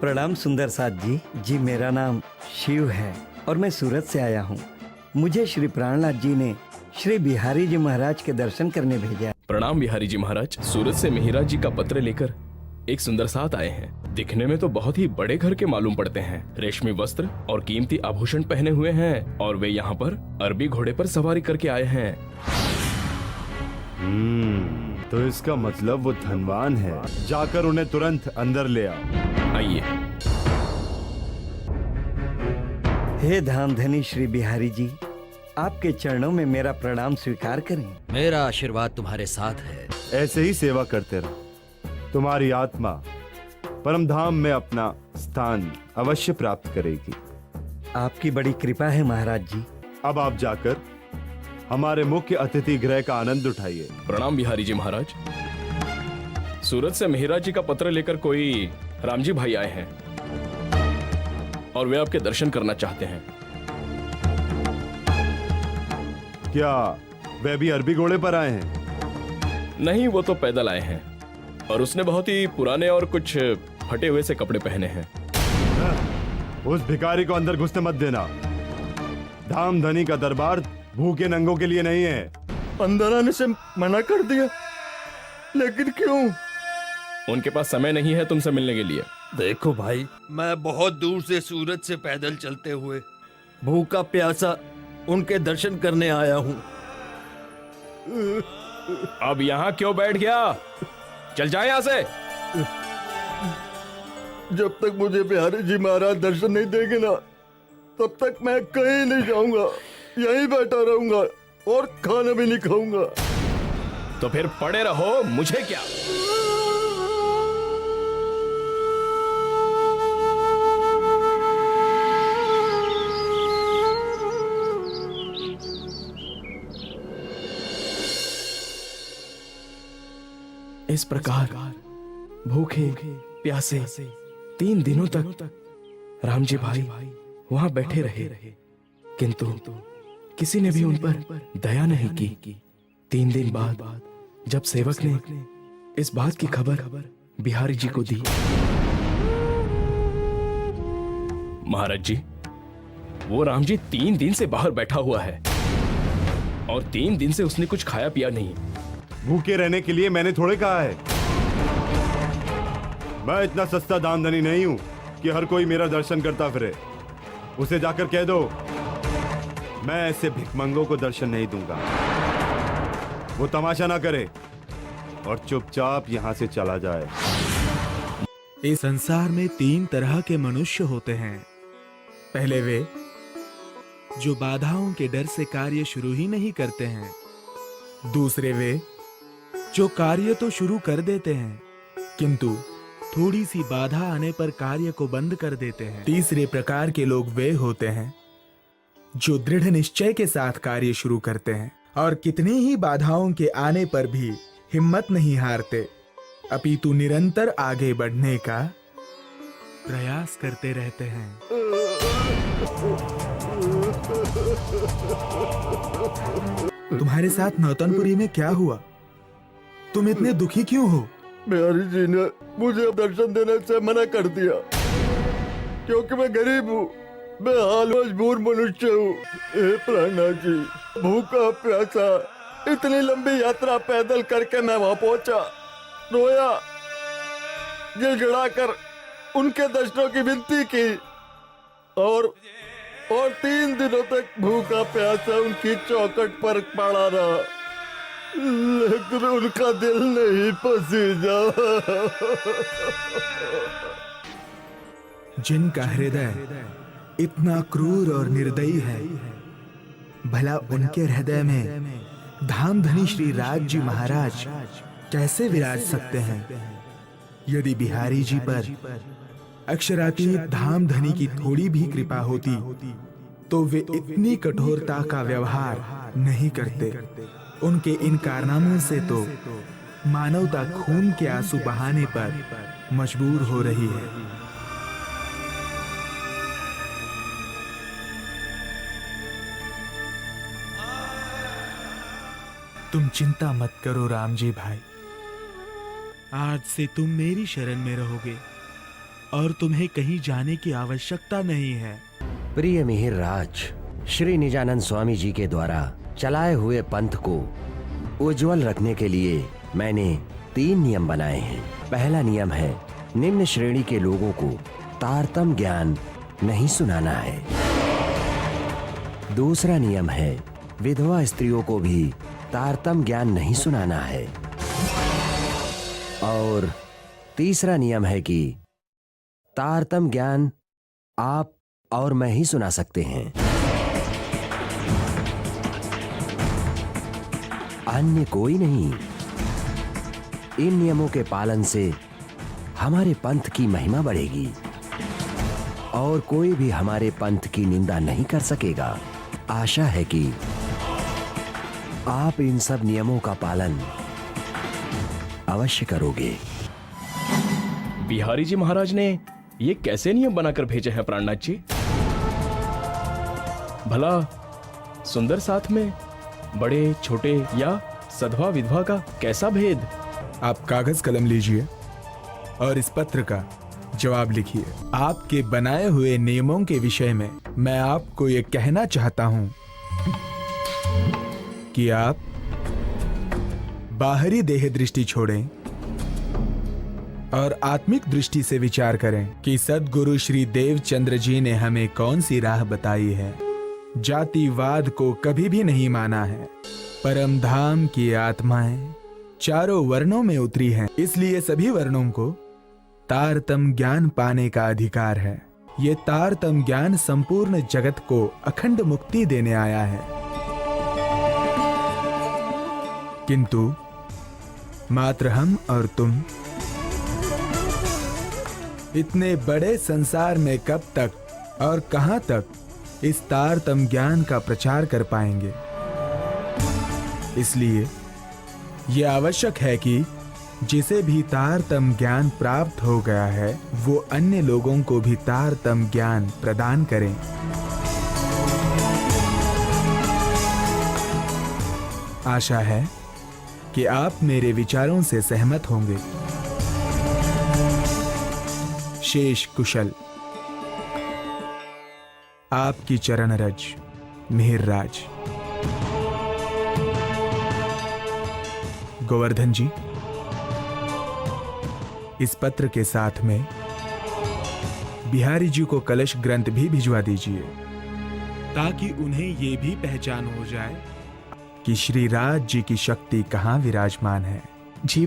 प्रणाम सुंदर साथ जी। जी मेरा नाम शिव है और मैं सूरत से आया हूँ। मुझे श्री प्राणनाथ जी ने श्री बिहारी जी महाराज के दर्शन करने भेजा। प्रणाम बिहारी जी महाराज। सूरत से मिहिराज जी का पत्र लेकर एक सुंदर साथ आए हैं। दिखने में तो बहुत ही बड़े घर के मालूम पड़ते हैं। रेशमी वस्त्र और कीमती आभूषण पहने हुए हैं और वे यहाँ पर अरबी घोड़े पर सवारी करके आए हैं। तो इसका मतलब वो धनवान है। जाकर उन्हें तुरंत अंदर ले आओ। आइए। हे धामधनी श्री बिहारी जी, आपके चरणों में मेरा प्रणाम स्वीकार करें। मेरा आशीर्वाद तुम्हारे साथ है। ऐसे ही सेवा करते रहो। तुम्हारी आत्मा परम धाम में अपना स्थान अवश्य प्राप्त करेगी। आपकी बड़ी कृपा है महाराज जी। अब आप जाकर हमारे मुख्य अतिथि गृह का आनंद उठाइए। प्रणाम बिहारी जी महाराज। सूरत से मिहिराज जी का पत्र लेकर कोई रामजी भाई आए हैं और वे आपके दर्शन करना चाहते हैं। क्या वे भी अरबी घोड़े पर आए हैं? नहीं, वो तो पैदल आए हैं और उसने बहुत ही पुराने और कुछ फटे हुए से कपड़े पहने हैं। उस भिखारी को अंदर घुसने मत देना। धाम धनी का दरबार भूखे नंगों के लिए नहीं है। अंदर आने से मना कर दिया, लेकिन क्यों? उनके पास समय नहीं है तुमसे मिलने के लिए। देखो भाई, मैं बहुत दूर से सूरत से पैदल चलते हुए भूखा प्यासा उनके दर्शन करने आया हूँ। अब यहाँ क्यों बैठ गया? चल जाए यहाँ से। जब तक मुझे बिहारी जी महाराज दर्शन नहीं देंगे ना, तब तक मैं कहीं नहीं जाऊंगा। यहीं बैठा रहूंगा और खाना भी नहीं खाऊंगा। तो फिर पड़े रहो, मुझे क्या। इस प्रकार भूखे प्यासे 3 दिनों तक रामजी भाई वहां बैठे रहे, किंतु किसी ने भी उन पर दया नहीं की। 3 दिन बाद जब सेवक ने इस बात की खबर बिहारी जी को दी। महाराज जी, वो राम जी 3 दिन से बाहर बैठा हुआ है और 3 दिन से उसने कुछ खाया पिया नहीं। भूखे रहने के लिए मैंने थोड़े कहा है। मैं इतना सस्ता दामधनी नहीं हूं कि हर कोई मेरा दर्शन करता फिरे। उसे जाकर कह दो मैं ऐसे भिखमंगों को दर्शन नहीं दूंगा। वो तमाशा ना करे और चुपचाप यहां से चला जाए। इस संसार में 3 तरह के मनुष्य होते हैं। पहले वे जो बाधाओं के डर से कार्य शुरू ही नहीं करते हैं। दूसरे वे जो कार्य तो शुरू कर देते हैं, किंतु थोड़ी सी बाधा आने पर कार्य को बंद कर देते हैं। तीसरे प्रकार के लोग वे होते हैं जो दृढ़ निश्चय के साथ कार्य शुरू करते हैं और कितनी ही बाधाओं के आने पर भी हिम्मत नहीं हारते, अपितु निरंतर आगे बढ़ने का प्रयास करते रहते हैं। तुम्हारे साथ नौतनपुरी में क्या हुआ? तुम इतने दुखी क्यों हो? बिहारी जी ने मुझे दर्शन देने से मना कर दिया, क्योंकि मैं गरीब हूँ, बेहाल मजबूर मनुष्य हूँ। हे प्राणनाथ जी, भूखा प्यासा इतनी लंबी यात्रा पैदल करके मैं वहां पहुंचा, रोया, गिड़गिड़ा कर उनके दर्शनों की विनती की और 3 दिनों तक भूखा प्यासा उनकी चौखट पर पड़ा रहा, लेकिन उनका दिल नहीं पसीजा। जिनका हृदय इतना क्रूर और निर्दयी है, भला उनके हृदय में धामधनी श्री राज जी महाराज कैसे विराज सकते हैं? यदि बिहारी जी पर अक्षरातीत धामधनी की थोड़ी भी कृपा होती तो वे इतनी कठोरता का व्यवहार नहीं करते। उनके इन कारनामों से तो मानवता खून के आंसू बहाने पर मजबूर हो रही है। तुम चिंता मत करो रामजी भाई, आज से तुम मेरी शरण में रहोगे और तुम्हें कहीं जाने की आवश्यकता नहीं है। प्रिय मिहिर राज, श्री निजानंद स्वामी जी के द्वारा चलाए हुए पंथ को उज्जवल रखने के लिए मैंने 3 नियम बनाए हैं। पहला नियम है, निम्न श्रेणी के लोगों को तारतम ज्ञान नहीं सुनाना है। दूसरा नियम है, विधवा स्त्रियों को भी तारतम ज्ञान नहीं सुनाना है। और तीसरा नियम है कि तारतम ज्ञान आप और मैं ही सुना सकते हैं, अन्य कोई नहीं। इन नियमों के पालन से हमारे पंथ की महिमा बढ़ेगी और कोई भी हमारे पंथ की निंदा नहीं कर सकेगा। आशा है कि आप इन सब नियमों का पालन अवश्य करोगे। बिहारी जी महाराज ने ये कैसे नियम बनाकर भेजे हैं प्राणनाथ जी? भला सुंदर साथ में बड़े छोटे या सधवा विधवा का कैसा भेद? आप कागज कलम लीजिए और इस पत्र का जवाब लिखिए। आपके बनाए हुए नियमों के विषय में मैं आपको ये कहना चाहता हूं कि आप बाहरी देह दृष्टि छोड़ें और आत्मिक दृष्टि से विचार करें कि सद्गुरु श्री देवचंद्र जी ने हमें कौन सी राह बताई है। जातिवाद को कभी भी नहीं माना है। परम धाम की आत्माएं चारों वर्णों में उतरी हैं, इसलिए सभी वर्णों को तारतम ज्ञान पाने का अधिकार है। ये तारतम ज्ञान संपूर्ण जगत को अखंड मुक्ति देने आया है। किंतु मात्र हम और तुम इतने बड़े संसार में कब तक और कहां तक इस तारतम ज्ञान का प्रचार कर पाएंगे। इसलिए यह आवश्यक है कि जिसे भी तारतम ज्ञान प्राप्त हो गया है वो अन्य लोगों को भी तारतम ज्ञान प्रदान करें। आशा है कि आप मेरे विचारों से सहमत होंगे। शेष कुशल। आपकी चरण रज, मिहिर राज। गोवर्धन जी, इस पत्र के साथ में बिहारी जी को कलश ग्रंथ भी भिजवा दीजिए ताकि उन्हें ये भी पहचान हो जाए कि श्री राज जी की शक्ति कहां विराजमान है। जी